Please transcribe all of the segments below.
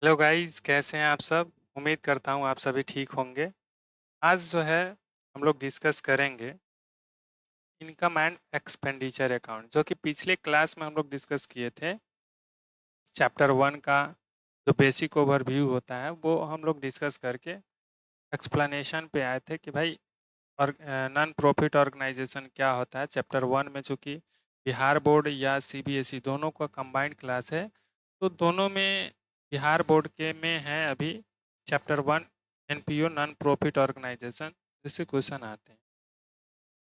Hello guys, कैसे हैं आप सब। उम्मीद करता हूँ आप सभी ठीक होंगे। आज जो है हम लोग डिस्कस करेंगे इनकम एंड एक्सपेंडिचर अकाउंट, जो कि पिछले क्लास में हम लोग डिस्कस किए थे। चैप्टर 1 का जो बेसिक ओवरव्यू होता है वो हम लोग डिस्कस करके एक्सप्लेनेशन पे आए थे कि भाई और नॉन प्रॉफिट ऑर्गेनाइजेशन क्या होता है। चैप्टर 1 में चूँकि बिहार बोर्ड या सीबीएसई दोनों का कंबाइंड क्लास है, तो दोनों में बिहार बोर्ड के में है अभी chapter 1 NPO non profit organisation, जिससे क्वेश्चन आते हैं।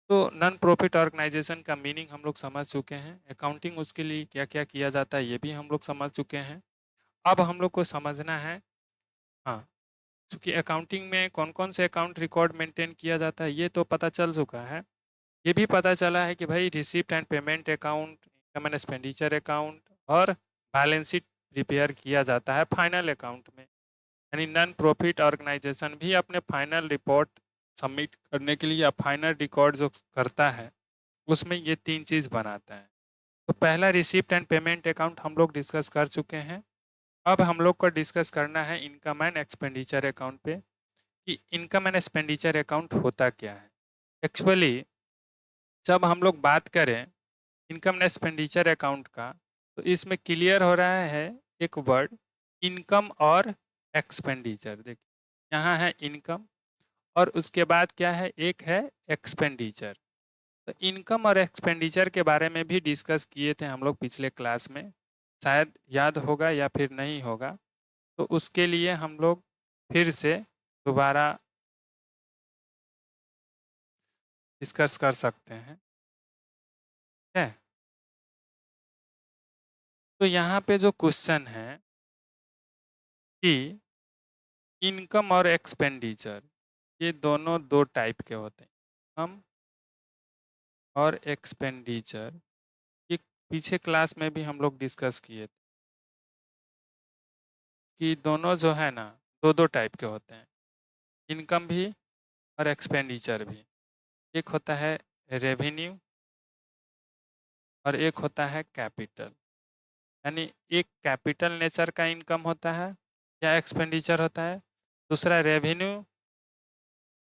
तो नॉन प्रॉफिट ऑर्गेनाइजेशन का मीनिंग हम लोग समझ चुके हैं, अकाउंटिंग उसके लिए क्या क्या किया जाता है ये भी हम लोग समझ चुके हैं। अब हम लोग को समझना है, हाँ, चूँकि अकाउंटिंग में कौन कौन से अकाउंट रिकॉर्ड मेंटेन किया जाता है ये तो पता चल चुका है। ये भी पता चला है कि भाई receipt and payment account, income and expenditure account और बैलेंस शीट प्रिपेयर किया जाता है फाइनल अकाउंट में। यानी नॉन प्रॉफिट ऑर्गेनाइजेशन भी अपने फाइनल रिपोर्ट सबमिट करने के लिए या फाइनल रिकॉर्ड जो करता है उसमें ये तीन चीज़ बनाता है। तो पहला रिसिप्ट एंड पेमेंट अकाउंट हम लोग डिस्कस कर चुके हैं। अब हम लोग को डिस्कस करना है इनकम एंड एक्सपेंडिचर अकाउंट पे कि इनकम एंड एक्सपेंडिचर अकाउंट होता क्या है। एक्चुअली जब हम लोग बात करें इनकम एंड एक्सपेंडिचर अकाउंट का, तो इसमें क्लियर हो रहा है एक वर्ड, इनकम और एक्सपेंडिचर। देखिए यहाँ है इनकम और उसके बाद क्या है, एक है एक्सपेंडिचर। तो इनकम और एक्सपेंडिचर के बारे में भी डिस्कस किए थे हम लोग पिछले क्लास में, शायद याद होगा या फिर नहीं होगा। तो उसके लिए हम लोग फिर से दोबारा डिस्कस कर सकते हैं, ठीक है। तो यहाँ पे जो क्वेश्चन है कि इनकम और एक्सपेंडिचर ये दोनों दो टाइप के होते हैं, इनकम और एक्सपेंडिचर। ये पीछे क्लास में भी हम लोग डिस्कस किए थे कि दोनों जो है ना दो दो टाइप के होते हैं, इनकम भी और एक्सपेंडिचर भी। एक होता है रेवेन्यू और एक होता है कैपिटल। यानी एक कैपिटल नेचर का इनकम होता है या एक्सपेंडिचर होता है, दूसरा रेवेन्यू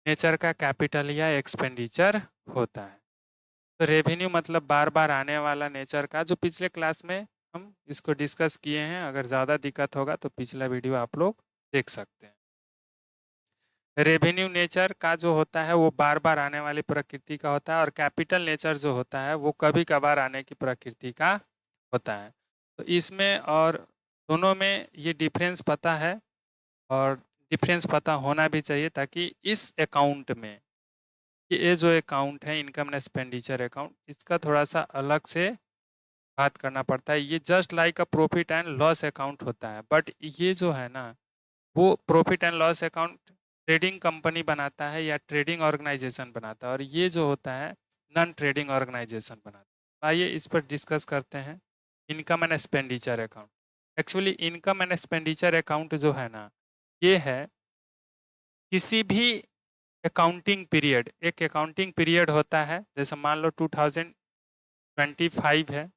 नेचर का कैपिटल या एक्सपेंडिचर होता है। तो रेवेन्यू मतलब बार बार आने वाला नेचर का, जो पिछले क्लास में हम इसको डिस्कस किए हैं। अगर ज़्यादा दिक्कत होगा तो पिछला वीडियो आप लोग देख सकते हैं। रेवेन्यू नेचर का जो होता है वो बार बार आने वाली प्रकृति का होता है, और कैपिटल नेचर जो होता है वो कभी कभार आने की प्रकृति का होता है। तो इसमें और दोनों में ये डिफरेंस पता है, और डिफरेंस पता होना भी चाहिए, ताकि इस अकाउंट में ये जो अकाउंट है इनकम एंड एक्सपेंडिचर अकाउंट, इसका थोड़ा सा अलग से बात करना पड़ता है। ये just like a profit and loss account होता है, बट ये जो है ना वो profit and loss account trading company बनाता है या ट्रेडिंग ऑर्गेनाइजेशन बनाता है, और ये जो होता है नॉन ट्रेडिंग ऑर्गेनाइजेशन बनाता है। आइए इस पर डिस्कस करते हैं income and expenditure account. Actually income and expenditure account जो है ना, ये है किसी भी अकाउंटिंग पीरियड, एक अकाउंटिंग पीरियड होता है, जैसे मान लो 2025 है,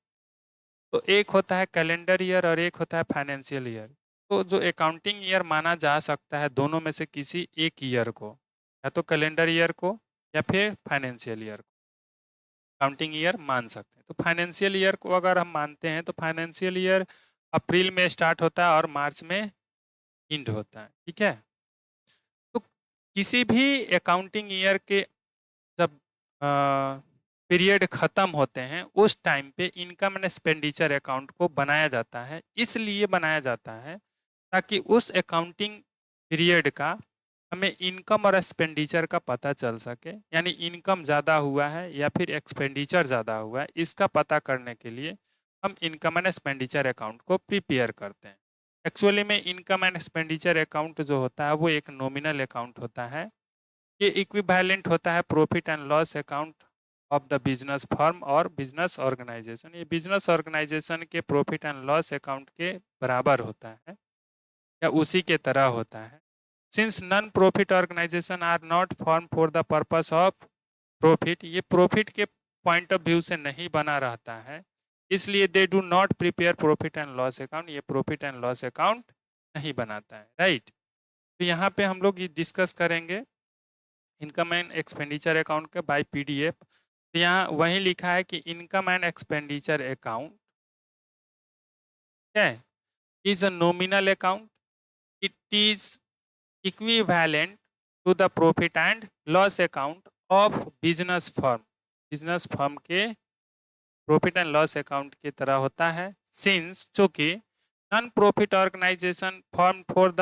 तो एक होता है कैलेंडर ईयर और एक होता है फाइनेंशियल ईयर। तो जो अकाउंटिंग ईयर माना जा सकता है दोनों में से किसी एक ईयर को, या तो कैलेंडर ईयर को या फिर फाइनेंशियल ईयर को अकाउंटिंग ईयर मान सकते हैं। तो फाइनेंशियल ईयर को अगर हम मानते हैं तो फाइनेंशियल ईयर अप्रैल में स्टार्ट होता है और मार्च में एंड होता है, ठीक है। तो किसी भी अकाउंटिंग ईयर के जब पीरियड ख़त्म होते हैं उस टाइम पे इनकम एंड एक्सपेंडिचर अकाउंट को बनाया जाता है। इसलिए बनाया जाता है ताकि उस अकाउंटिंग पीरियड का हमें इनकम और एक्सपेंडिचर का पता चल सके, यानी इनकम ज़्यादा हुआ है या फिर एक्सपेंडिचर ज़्यादा हुआ है, इसका पता करने के लिए हम इनकम एंड एक्सपेंडिचर अकाउंट को प्रिपेयर करते हैं। एक्चुअली में इनकम एंड एक्सपेंडिचर अकाउंट जो होता है वो एक नॉमिनल अकाउंट होता है। ये इक्विवेलेंट होता है profit and loss account of the business firm और बिजनेस ऑर्गेनाइजेशन। ये बिजनेस ऑर्गेनाइजेशन के प्रॉफिट एंड लॉस अकाउंट के बराबर होता है या उसी के तरह होता है। Since non profit organisation are not form for the purpose of profit, ये प्रॉफिट के पॉइंट ऑफ व्यू से नहीं बना रहता है, इसलिए they do not prepare profit and loss account. ये प्रॉफिट एंड लॉस अकाउंट नहीं बनाता है, राइट। तो यहाँ पे हम लोग ये डिस्कस करेंगे इनकम एंड एक्सपेंडिचर अकाउंट का बाय पीडीएफ। तो यहाँ वही लिखा है कि इनकम एंड एक्सपेंडिचर अकाउंट है is a nominal account, it is equivalent to the profit and loss account of business firm. Business firm के प्रॉफिट एंड लॉस अकाउंट की तरह होता है, सिंस चूंकि non profit organisation form for the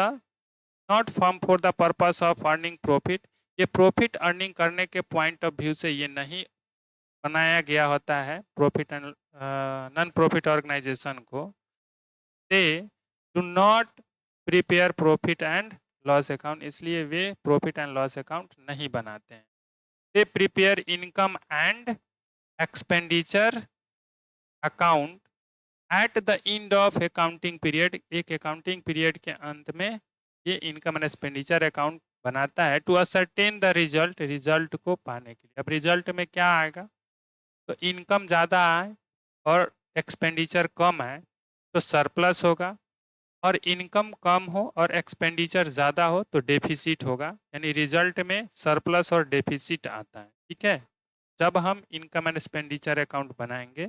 not form for the purpose of earning profit, ये profit earning करने के point of view से ये नहीं बनाया गया होता है profit and non profit organisation को। They do not prepare profit and loss account, इसलिए वे प्रॉफिट एंड लॉस अकाउंट नहीं बनाते हैं। They prepare income and expenditure account at the end of accounting period, एक अकाउंटिंग पीरियड के अंत में ये इनकम एंड एक्सपेंडिचर अकाउंट बनाता है to ascertain the result, result को पाने के लिए। अब रिजल्ट में क्या आएगा, तो इनकम ज़्यादा आए और एक्सपेंडिचर कम है तो सरप्लस होगा, और इनकम कम हो और एक्सपेंडिचर ज़्यादा हो तो डेफिसिट होगा, यानी रिजल्ट में सरप्लस और डेफिसिट आता है। ठीक है, जब हम इनकम एंड एक्सपेंडिचर अकाउंट बनाएंगे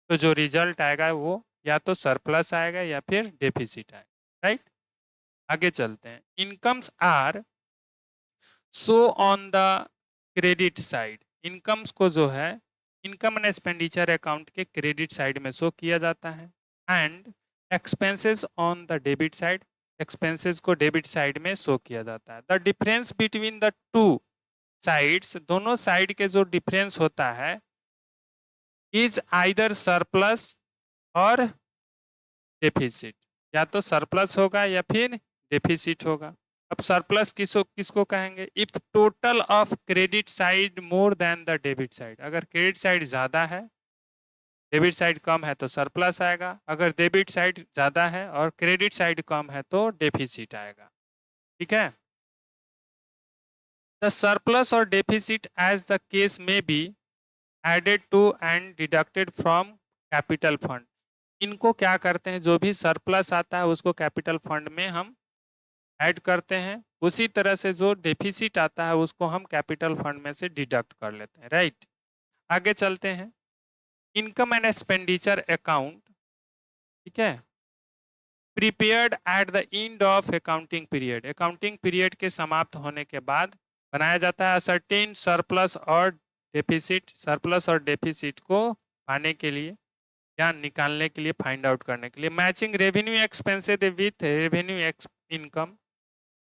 तो जो रिजल्ट आएगा वो या तो सरप्लस आएगा या फिर डेफिसिट आएगा, राइट। आगे चलते हैं। Incomes are show on the credit side, incomes को जो है इनकम एंड एक्सपेंडिचर अकाउंट के क्रेडिट साइड में शो किया जाता है, and expenses on the debit side, expenses को डेबिट साइड में शो किया जाता है। The difference between the two sides, दोनों साइड के जो डिफरेंस होता है, इज आइदर सरप्लस और डेफिसिट, या तो सरप्लस होगा या फिर डेफिसिट होगा। अब सरप्लस किसको किसको कहेंगे, if total of credit side more than the debit side, अगर क्रेडिट साइड ज़्यादा है डेबिट साइड कम है तो सरप्लस आएगा, अगर डेबिट साइड ज़्यादा है और क्रेडिट साइड कम है तो डेफिसिट आएगा। ठीक है, द सरप्लस और deficit as the case may be added to and deducted from capital fund, इनको क्या करते हैं, जो भी सरप्लस आता है उसको कैपिटल फंड में हम ऐड करते हैं, उसी तरह से जो डेफिसिट आता है उसको हम कैपिटल फंड में से डिडक्ट कर लेते हैं, राइट। आगे चलते हैं। इनकम एंड एक्सपेंडिचर अकाउंट, ठीक है, prepared eight the end of accounting period, accounting period के समाप्त होने के बाद बनाया जाता है सर्टेन सरप्लस और डेफिसिट, सरप्लस और डेफिसिट को पाने के लिए या निकालने के लिए, फाइंड आउट करने के लिए, matching revenue expenses with revenue income.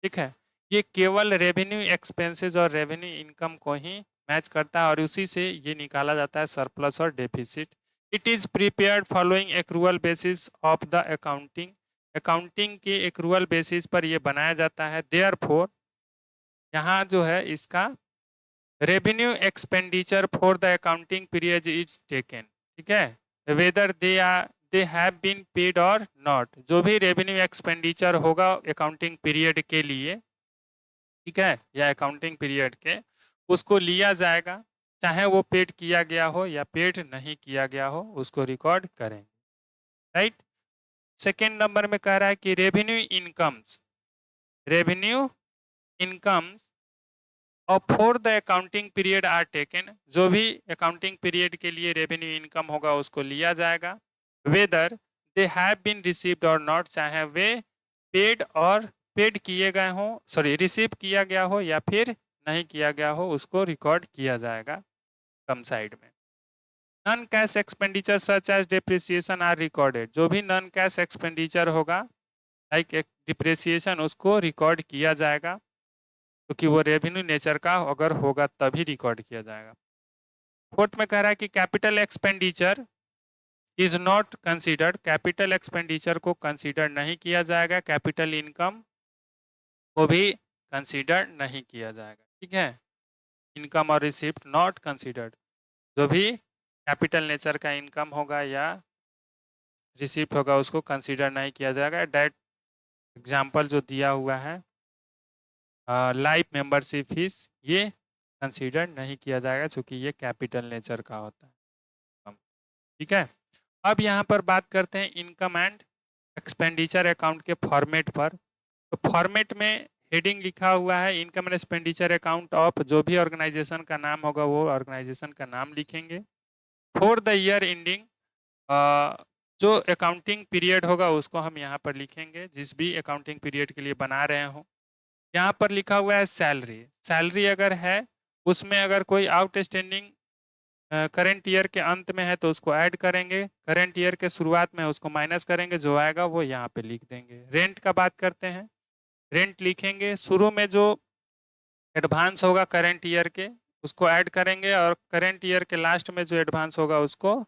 ठीक है, ये केवल रेवेन्यू एक्सपेंसेस और रेवेन्यू इनकम को ही मैच करता है और उसी से ये निकाला जाता है सरप्लस और deficit. It is prepared following accrual basis of the accounting, accounting के एक्रूअल बेसिस पर ये बनाया जाता है। देयरफॉर, यहाँ जो है इसका revenue expenditure for the accounting period is taken, ठीक है, whether they have been paid और नॉट, जो भी रेवेन्यू एक्सपेंडिचर होगा अकाउंटिंग पीरियड के लिए, ठीक है, या अकाउंटिंग पीरियड के, उसको लिया जाएगा, चाहे वो पेड किया गया हो या पेड नहीं किया गया हो, उसको रिकॉर्ड करेंगे, राइट। सेकेंड नंबर में कह रहा है कि रेवेन्यू इनकम्स, रेवेन्यू इनकम्स और for the accounting period are taken, जो भी अकाउंटिंग पीरियड के लिए रेवेन्यू इनकम होगा उसको लिया जाएगा, whether they have been received और नॉट, चाहे वे पेड और पेड किए गए हों, सॉरी रिसीव किया गया हो या फिर नहीं किया गया हो, उसको रिकॉर्ड किया जाएगा कम साइड में। Non cash expenditure such as depreciation are recorded, जो भी नॉन कैश एक्सपेंडिचर होगा लाइक डिप्रिसिएशन उसको रिकॉर्ड किया जाएगा, क्योंकि वो रेवेन्यू नेचर का अगर होगा तभी रिकॉर्ड किया जाएगा। फोर्थ में कह रहा है कि capital expenditure is not considered, capital expenditure को कंसीडर नहीं किया जाएगा, कैपिटल इनकम को भी कंसीडर नहीं किया जाएगा, ठीक है, इनकम और रिसिप्ट नॉट कंसीडर्ड, जो भी कैपिटल नेचर का इनकम होगा या रिसिप्ट होगा उसको कंसीडर नहीं किया जाएगा। डेट एग्जाम्पल जो दिया हुआ है लाइफ मेंबरशिप फीस, ये कंसीडर नहीं किया जाएगा क्योंकि ये कैपिटल नेचर का होता है, ठीक है। अब यहाँ पर बात करते हैं इनकम एंड एक्सपेंडिचर अकाउंट के फॉर्मेट पर। तो फॉर्मेट में हेडिंग लिखा हुआ है income and expenditure account of, जो भी ऑर्गेनाइजेशन का नाम होगा वो ऑर्गेनाइजेशन का नाम लिखेंगे। फॉर द ईयर एंडिंग, जो अकाउंटिंग पीरियड होगा उसको हम यहाँ पर लिखेंगे, जिस भी अकाउंटिंग पीरियड के लिए बना रहे हो। यहाँ पर लिखा हुआ है सैलरी, सैलरी अगर है उसमें अगर कोई आउटस्टैंडिंग करंट ईयर के अंत में है तो उसको ऐड करेंगे, करंट ईयर के शुरुआत में उसको माइनस करेंगे, जो आएगा वो यहाँ पे लिख देंगे। रेंट का बात करते हैं, रेंट लिखेंगे, शुरू में जो एडवांस होगा करंट ईयर के उसको ऐड करेंगे और करंट ईयर के लास्ट में जो एडवांस होगा उसको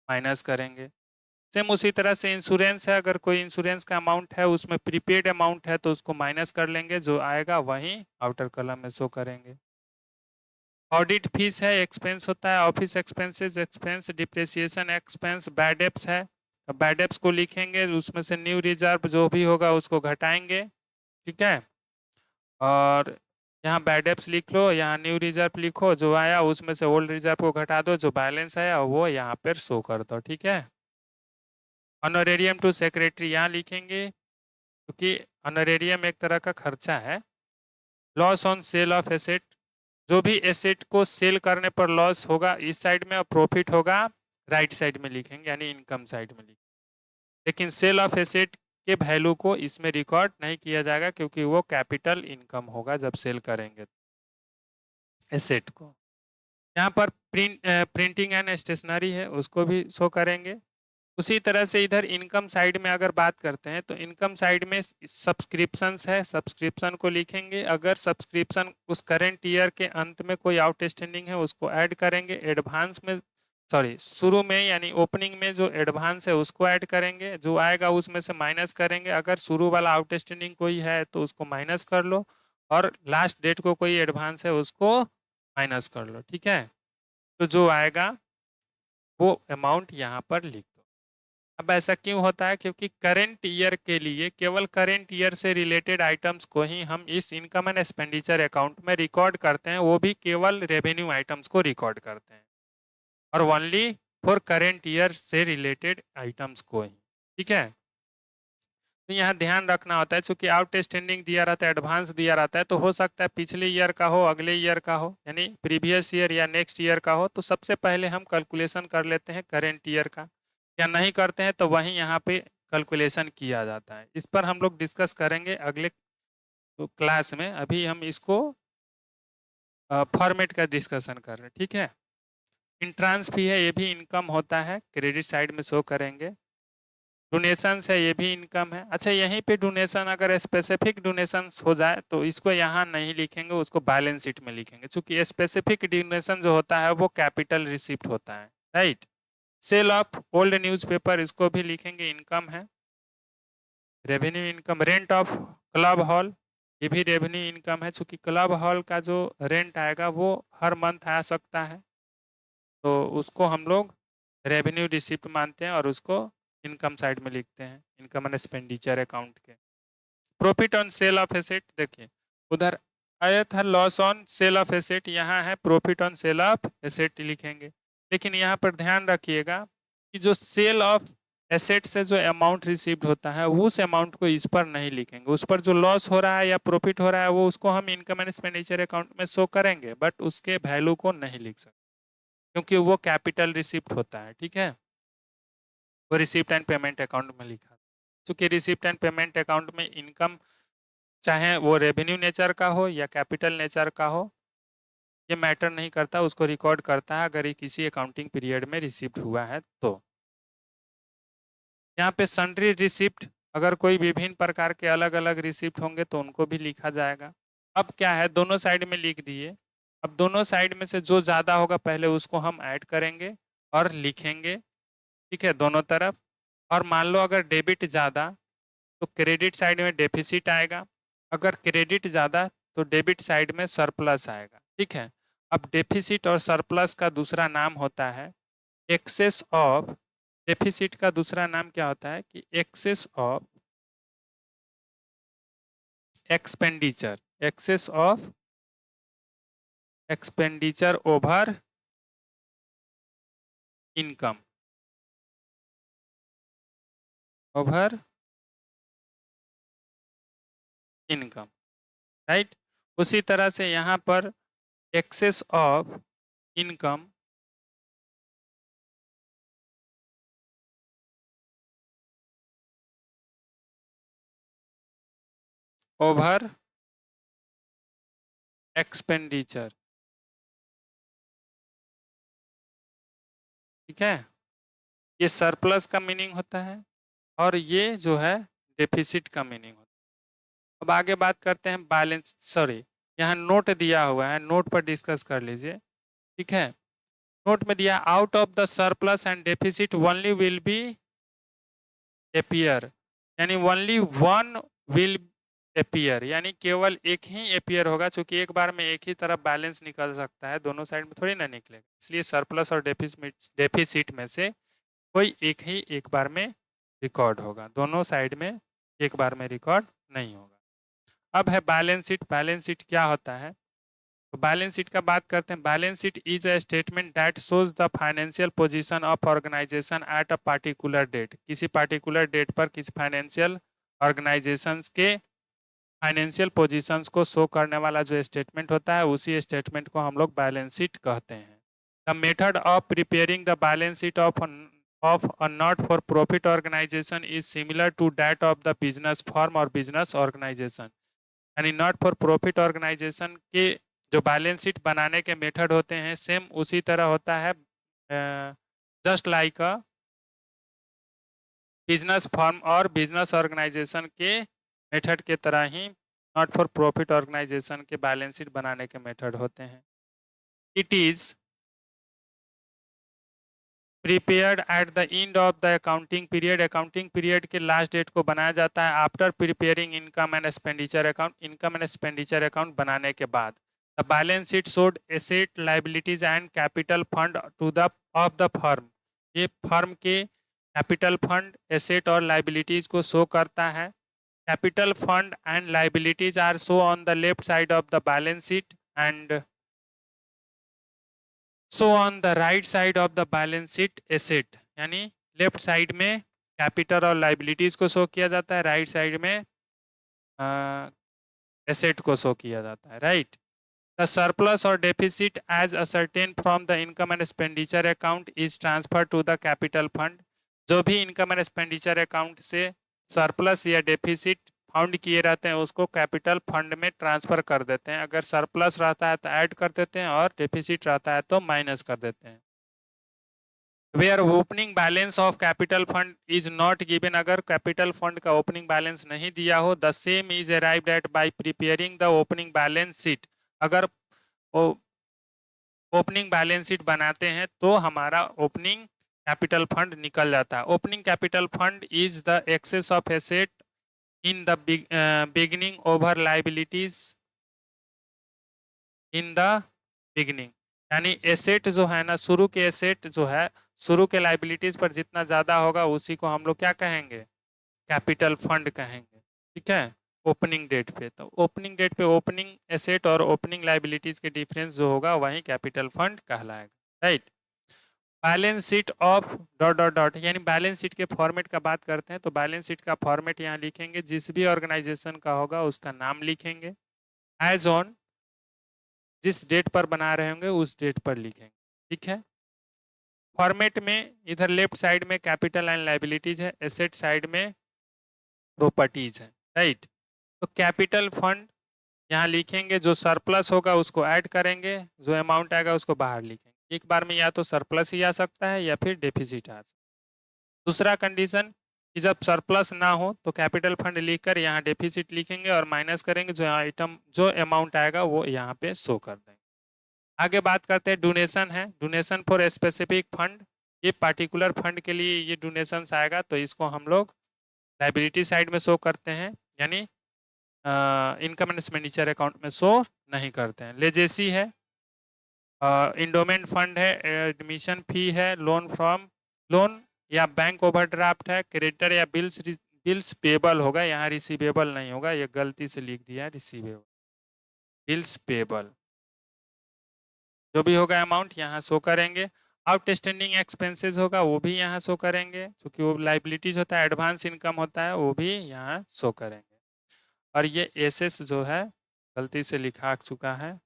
माइनस करेंगे। सेम उसी तरह से इंश्योरेंस है, अगर कोई इंश्योरेंस का अमाउंट है उसमें प्रीपेड अमाउंट है तो उसको माइनस कर लेंगे, जो आएगा वही आउटर कॉलम में शो करेंगे। ऑडिट फीस है, एक्सपेंस होता है, office expenses expense, depreciation expense, bad debts है, तो बैड डेब्ट्स को लिखेंगे, उसमें से न्यू रिजर्व जो भी होगा उसको घटाएंगे, ठीक है। और यहाँ बैड डेब्ट्स लिख लो, यहाँ न्यू रिजर्व लिखो, जो आया उसमें से ओल्ड रिजर्व को घटा दो, जो बैलेंस आया वो यहाँ पर शो कर दो, ठीक है। ऑनरेरियम टू सेक्रेटरी यहाँ लिखेंगे, क्योंकि ऑनरेरियम एक तरह का खर्चा है। Loss on sale of asset, जो भी एसेट को सेल करने पर लॉस होगा इस साइड में और प्रॉफिट होगा राइट साइड में लिखेंगे, यानी इनकम साइड में लिखेंगे। लेकिन सेल ऑफ एसेट के वैल्यू को इसमें रिकॉर्ड नहीं किया जाएगा, क्योंकि वो कैपिटल इनकम होगा जब सेल करेंगे एसेट को। यहाँ पर प्रिंटिंग एंड स्टेशनरी है, उसको भी शो करेंगे। उसी तरह से इधर इनकम साइड में अगर बात करते हैं तो इनकम साइड में सब्सक्रिप्शंस है, सब्सक्रिप्शन को लिखेंगे। अगर सब्सक्रिप्शन उस करंट ईयर के अंत में कोई आउटस्टैंडिंग है उसको ऐड करेंगे, एडवांस में सॉरी शुरू में यानी ओपनिंग में जो एडवांस है उसको ऐड करेंगे, जो आएगा उसमें से माइनस करेंगे। अगर शुरू वाला आउटस्टैंडिंग कोई है तो उसको माइनस कर लो, और लास्ट डेट को कोई एडवांस है उसको माइनस कर लो, ठीक है। तो जो आएगा वो अमाउंट यहाँ पर लिख दो। अब ऐसा क्यों होता है, क्योंकि करंट ईयर के लिए केवल करंट ईयर से रिलेटेड आइटम्स को ही हम इस इनकम एंड एक्सपेंडिचर अकाउंट में रिकॉर्ड करते हैं, वो भी केवल रेवेन्यू आइटम्स को रिकॉर्ड करते हैं, और ओनली फॉर करंट ईयर से रिलेटेड आइटम्स को ही, ठीक है। तो यहाँ ध्यान रखना होता है, चूंकि आउटस्टैंडिंग दिया रहता है, एडवांस दिया रहता है, तो हो सकता है पिछले ईयर का हो, अगले ईयर का हो, यानी प्रीवियस ईयर या नेक्स्ट ईयर का हो। तो सबसे पहले हम कैलकुलेशन कर लेते हैं करंट ईयर का, या नहीं करते हैं तो वहीं यहाँ पे कैलकुलेशन किया जाता है। इस पर हम लोग डिस्कस करेंगे अगले क्लास में, अभी हम इसको फॉर्मेट का डिस्कशन कर रहे हैं, ठीक है। इंट्रांस फी है, ये भी इनकम होता है, क्रेडिट साइड में शो करेंगे। डोनेशंस है, ये भी इनकम है। अच्छा, यहीं पे डोनेशन अगर स्पेसिफिक डोनेशंस हो जाए तो इसको यहाँ नहीं लिखेंगे, उसको बैलेंस शीट में लिखेंगे, क्योंकि स्पेसिफिक डोनेशन जो होता है वो कैपिटल रिसिप्ट होता है, right. Sale of old newspaper, इसको भी लिखेंगे, इनकम है। Revenue income, rent of club hall, ये भी रेवेन्यू इनकम है, चूंकि क्लब हॉल का जो रेंट आएगा वो हर मंथ आ सकता है, तो उसको हम लोग रेवेन्यू रिसिप्ट मानते हैं और उसको इनकम साइड में लिखते हैं, इनकम एंड एक्सपेंडिचर अकाउंट के। Profit on sale of asset, देखिए उधर आया था loss on sale of asset, यहाँ है profit on sale of asset लिखेंगे। लेकिन यहाँ पर ध्यान रखिएगा कि जो सेल ऑफ एसेट से जो अमाउंट रिसीव्ड होता है उस अमाउंट को इस पर नहीं लिखेंगे, उस पर जो लॉस हो रहा है या प्रॉफिट हो रहा है वो उसको हम इनकम एंड एक्सपेंडिचर अकाउंट में शो करेंगे, बट उसके वैल्यू को नहीं लिख सकते, क्योंकि वो कैपिटल रिसिप्ट होता है, ठीक है। वो रिसिप्ट एंड पेमेंट अकाउंट में लिखा, क्योंकि रिसिप्ट एंड पेमेंट अकाउंट में इनकम चाहे वो रेवेन्यू नेचर का हो या कैपिटल नेचर का हो, ये मैटर नहीं करता, उसको रिकॉर्ड करता है अगर ये किसी अकाउंटिंग पीरियड में रिसिप्ट हुआ है तो। यहाँ पे सन्ड्री रिसिप्ट, अगर कोई विभिन्न प्रकार के अलग अलग रिसिप्ट होंगे तो उनको भी लिखा जाएगा। अब क्या है, दोनों साइड में लिख दिए। अब दोनों साइड में से जो ज़्यादा होगा पहले उसको हम ऐड करेंगे और लिखेंगे, ठीक है, दोनों तरफ। और मान लो अगर डेबिट ज़्यादा तो क्रेडिट साइड में डेफिसिट आएगा, अगर क्रेडिट ज़्यादा तो डेबिट साइड में सरप्लस आएगा, ठीक है। अब डेफिसिट और सरप्लस का दूसरा नाम होता है एक्सेस ऑफ, डेफिसिट का दूसरा नाम क्या होता है कि excess of expenditure, excess of expenditure over income, over income, right. उसी तरह से यहाँ पर excess of income over expenditure, ठीक है, ये सरप्लस का मीनिंग होता है और ये जो है डेफिसिट का मीनिंग होता है। अब आगे बात करते हैं बैलेंस, सॉरी यहाँ नोट दिया हुआ है, नोट पर डिस्कस कर लीजिए, ठीक है। नोट में दिया out of the surplus and deficit only will be appear, यानी ओनली वन विल अपीयर, यानी केवल एक ही अपीयर होगा, क्योंकि एक बार में एक ही तरफ बैलेंस निकल सकता है, दोनों साइड में थोड़ी ना निकलेगा, इसलिए सरप्लस और डेफिसिट में से कोई एक ही एक बार में रिकॉर्ड होगा, दोनों साइड में एक बार में रिकॉर्ड नहीं होगा। अब है बैलेंस शीट। बैलेंस शीट क्या होता है, तो बैलेंस शीट का बात करते हैं। Balance sheet is a statement that shows the financial position of organization at a particular date, किसी पार्टिकुलर डेट पर किसी फाइनेंशियल ऑर्गेनाइजेशंस के फाइनेंशियल पोजीशंस को शो करने वाला जो स्टेटमेंट होता है, उसी स्टेटमेंट को हम लोग बैलेंस शीट कहते हैं। The method of preparing the balance sheet of a not for profit organization is similar to that of the business firm और business organization, यानी नॉट फॉर प्रॉफिट ऑर्गेनाइजेशन के जो बैलेंस शीट बनाने के method होते हैं सेम उसी तरह होता है, just like a business firm और बिजनेस ऑर्गेनाइजेशन के मेथड के तरह ही नॉट फॉर प्रॉफिट ऑर्गेनाइजेशन के बैलेंस शीट बनाने के मेथड होते हैं। It is prepared eight the end of the accounting period, accounting period के लास्ट डेट को बनाया जाता है after preparing income and expenditure account, income and expenditure account बनाने के बाद। The balance sheet showed asset liabilities and capital fund to the of the firm, ये firm के कैपिटल फंड, एसेट और लाइबिलिटीज को शो करता है। Capital fund and liabilities are show on the left side of the balance sheet and so on the right side of the balance sheet asset, यानी left side में capital और liabilities को show किया जाता है, right side में asset को show किया जाता है, राइट। द सरप्लस और deficit as ascertain from the income and expenditure account is transfer to the capital fund, जो भी इनकम एंड एक्सपेंडिचर अकाउंट से सरप्लस या डेफिसिट फाउंड किए रहते हैं उसको कैपिटल फंड में ट्रांसफर कर देते हैं। अगर सरप्लस रहता है तो ऐड कर देते हैं और डेफिसिट रहता है तो माइनस कर देते हैं। Where opening balance of capital fund is not given, अगर कैपिटल फंड का ओपनिंग बैलेंस नहीं दिया हो, the same is arrived at by preparing the opening balance sheet, अगर ओपनिंग बैलेंस शीट बनाते हैं तो हमारा ओपनिंग कैपिटल फंड निकल जाता है। Opening capital fund is the excess of asset in the beginning over liabilities in the beginning, यानी asset जो है ना, शुरू के एसेट जो है, शुरू के लाइबिलिटीज पर जितना ज़्यादा होगा उसी को हम लोग क्या कहेंगे, कैपिटल फंड कहेंगे, ठीक है, ओपनिंग डेट पे। तो ओपनिंग डेट पे ओपनिंग एसेट और ओपनिंग लाइबिलिटीज के डिफरेंस जो होगा वही कैपिटल फंड कहलाएगा, right. Balance sheet of dot dot dot, यानी बैलेंस शीट के फॉर्मेट का बात करते हैं तो बैलेंस शीट का फॉर्मेट यहाँ लिखेंगे, जिस भी ऑर्गेनाइजेशन का होगा उसका नाम लिखेंगे, एज ऑन, जिस डेट पर बना रहे होंगे उस डेट पर लिखेंगे, ठीक है। फॉर्मेट में इधर लेफ्ट साइड में कैपिटल एंड लाइबिलिटीज है, एसेट साइड में प्रॉपर्टीज है, राइट। तो कैपिटल फंड यहाँ लिखेंगे, जो सरप्लस होगा उसको ऐड करेंगे, जो अमाउंट आएगा उसको बाहर लिखेंगे। एक बार में या तो सरप्लस ही आ सकता है या फिर डेफिसिट आ सकता है। दूसरा कंडीशन कि जब सरप्लस ना हो तो कैपिटल फंड लिखकर यहाँ डेफिसिट लिखेंगे और माइनस करेंगे, जो आइटम जो अमाउंट आएगा वो यहाँ पे शो कर देंगे। आगे बात करते हैं डोनेशन है, डोनेशन फॉर स्पेसिफिक फंड, ये पार्टिकुलर फंड के लिए ये डोनेशन आएगा तो इसको हम लोग लाइबिलिटी साइड में शो करते हैं, यानी इनकम एंड एक्सपेंडिचर अकाउंट में शो नहीं करते हैं। लेजेसी है, इंडोमेंट फंड है, एडमिशन फी है, लोन फ्रॉम लोन या बैंक ओवरड्राफ्ट है, क्रेडिटर या बिल्स पेबल होगा, यहाँ रिसीवेबल नहीं होगा, ये गलती से लिख दिया है, रिसीवेबल, बिल्स पेबल, जो भी होगा अमाउंट यहाँ शो करेंगे। आउटस्टैंडिंग एक्सपेंसेस होगा वो भी यहाँ शो करेंगे, क्योंकि वो लाइबिलिटीज होता है, एडवांस इनकम होता है, वो भी यहाँ शो करेंगे। और ये एसेस जो है गलती से लिखा चुका है।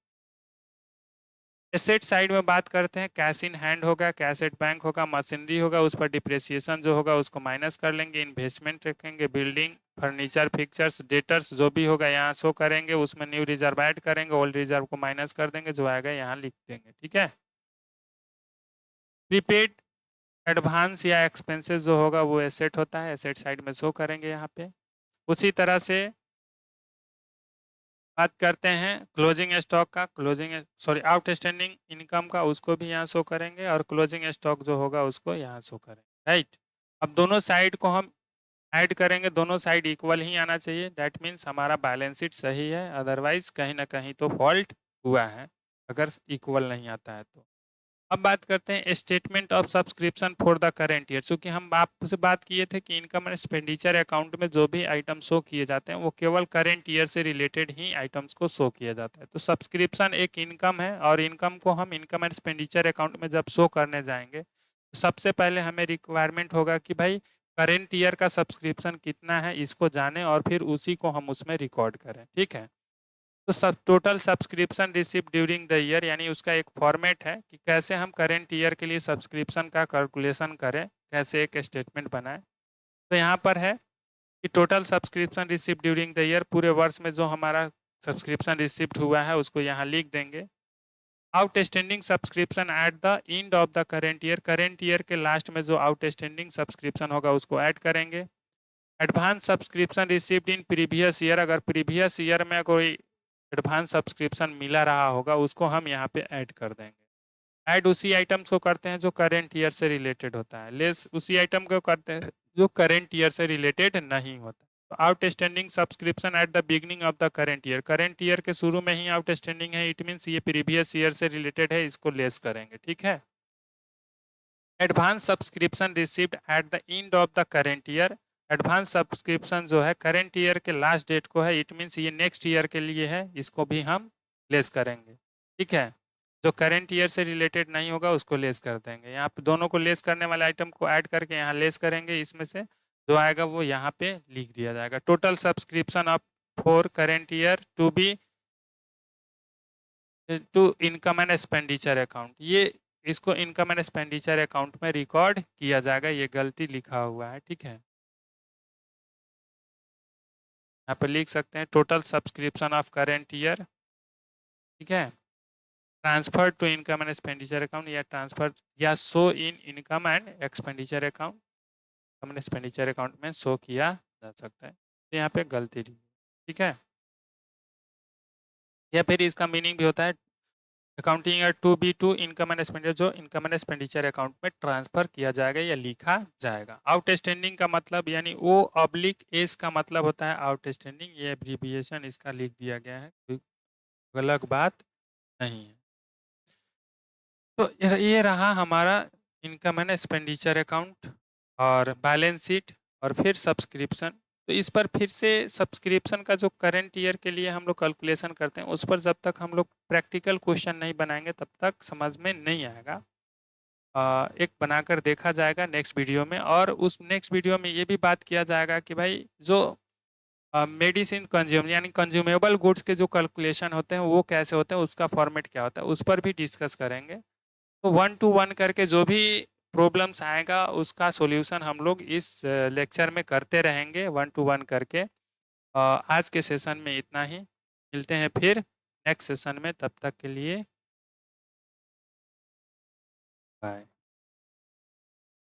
एसेट साइड में बात करते हैं, कैश इन हैंड होगा, कैश एट बैंक होगा, मशीनरी होगा, उस पर डिप्रेसिएशन जो होगा उसको माइनस कर लेंगे, इन्वेस्टमेंट रखेंगे, बिल्डिंग, फर्नीचर, फिक्चर्स, डेटर्स जो भी होगा यहाँ शो करेंगे, उसमें न्यू रिजर्व ऐड करेंगे, ओल्ड रिजर्व को माइनस कर देंगे, जो आएगा यहाँ लिख देंगे। ठीक है। प्रीपेड एडवांस या एक्सपेंसेस जो होगा वो एसेट होता है, एसेट साइड में शो करेंगे यहाँ पे। उसी तरह से बात करते हैं क्लोजिंग स्टॉक का, आउटस्टैंडिंग इनकम का, उसको भी यहाँ शो करेंगे, और क्लोजिंग स्टॉक जो होगा उसको यहाँ शो करेंगे। राइट। अब दोनों साइड को हम ऐड करेंगे, दोनों साइड इक्वल ही आना चाहिए। दैट मीन्स हमारा बैलेंस शीट सही है, अदरवाइज कहीं ना कहीं तो फॉल्ट हुआ है अगर इक्वल नहीं आता है तो। अब बात करते हैं statement of subscription for the current year. चूँकि हम आपसे बात किए थे कि इनकम एंड एक्सपेंडिचर अकाउंट में जो भी आइटम शो किए जाते हैं वो केवल करेंट ईयर से रिलेटेड ही आइटम्स को शो किया जाता है। तो सब्सक्रिप्शन एक इनकम है, और इनकम को हम इनकम एंड एक्सपेंडिचर अकाउंट में जब शो करने जाएंगे तो सबसे पहले हमें रिक्वायरमेंट होगा कि भाई करेंट ईयर का सब्सक्रिप्शन कितना है इसको जाने, और फिर उसी को हम उसमें रिकॉर्ड करें। ठीक है। तो सब total subscription receive during the year, यानी उसका एक फॉर्मेट है कि कैसे हम करेंट ईयर के लिए सब्सक्रिप्शन का कैलकुलेशन करें, कैसे एक स्टेटमेंट बनाएं। तो यहाँ पर है कि total subscription receive during the year, पूरे वर्ष में जो हमारा सब्सक्रिप्शन रिसीव्ड हुआ है उसको यहाँ लिख देंगे। Outstanding subscription eight the end of the current year के लास्ट में जो आउटस्टैंडिंग सब्सक्रिप्शन होगा उसको ऐड करेंगे। Advance subscription received in previous year, अगर प्रीवियस ईयर में कोई एडवांस सब्सक्रिप्शन मिला रहा होगा उसको हम यहाँ पे ऐड कर देंगे। ऐड उसी आइटम्स को करते हैं जो करेंट ईयर से रिलेटेड होता है, लेस उसी आइटम को करते हैं जो करेंट ईयर से रिलेटेड नहीं होता। तो outstanding subscription at the beginning of the current year के शुरू में ही आउटस्टैंडिंग है, इट मीन्स ये प्रीवियस ईयर से रिलेटेड है, इसको लेस करेंगे। ठीक है। Advance subscription received eight the end of the current year, advance subscription जो है करेंट ईयर के लास्ट डेट को है, इट मीन्स ये नेक्स्ट ईयर के लिए है, इसको भी हम लेस करेंगे। ठीक है। जो करेंट ईयर से रिलेटेड नहीं होगा उसको लेस कर देंगे। यहाँ पे दोनों को लेस करने वाले आइटम को ऐड करके यहाँ लेस करेंगे, इसमें से जो आएगा वो यहाँ पे लिख दिया जाएगा। Total subscription of for current year to be to income and expenditure account, ये इसको इनकम एंड एक्सपेंडिचर अकाउंट में रिकॉर्ड किया जाएगा, ये गलती लिखा हुआ है। ठीक है। यहाँ पे लिख सकते हैं total subscription of current year. ठीक है। Transfer to income and expenditure account, या ट्रांसफर या show in income and expenditure account, income and expenditure account में शो किया जा सकता है। तो यहाँ पे गलती थी। ठीक है। या फिर इसका मीनिंग भी होता है accounting year to be to income and expenditure, जो इनकम एंड एक्सपेंडिचर अकाउंट में ट्रांसफर किया जाएगा या लिखा जाएगा। आउटस्टैंडिंग का मतलब यानी ओ ऑब्लिक एस का मतलब होता है आउटस्टैंडिंग, ये एब्रीविएशन इसका लिख दिया गया है, कोई गलत बात नहीं है। तो ये रहा हमारा इनकम एंड एक्सपेंडिचर अकाउंट और बैलेंस शीट और फिर सब्सक्रिप्शन। तो इस पर फिर से सब्सक्रिप्शन का जो करंट ईयर के लिए हम लोग कैलकुलेशन करते हैं उस पर जब तक हम लोग प्रैक्टिकल क्वेश्चन नहीं बनाएंगे तब तक समझ में नहीं आएगा। एक बनाकर देखा जाएगा नेक्स्ट वीडियो में, और उस नेक्स्ट वीडियो में ये भी बात किया जाएगा कि भाई जो मेडिसिन कंज्यूम यानी कंज्यूमेबल गुड्स के जो कैलकुलेशन होते हैं वो कैसे होते हैं, उसका फॉर्मेट क्या होता है, उस पर भी डिस्कस करेंगे। तो 1 to 1 करके जो भी प्रॉब्लम्स आएगा उसका सॉल्यूशन हम लोग इस लेक्चर में करते रहेंगे 1 to 1 करके। आज के सेशन में इतना ही, मिलते हैं फिर नेक्स्ट सेशन में, तब तक के लिए बाय।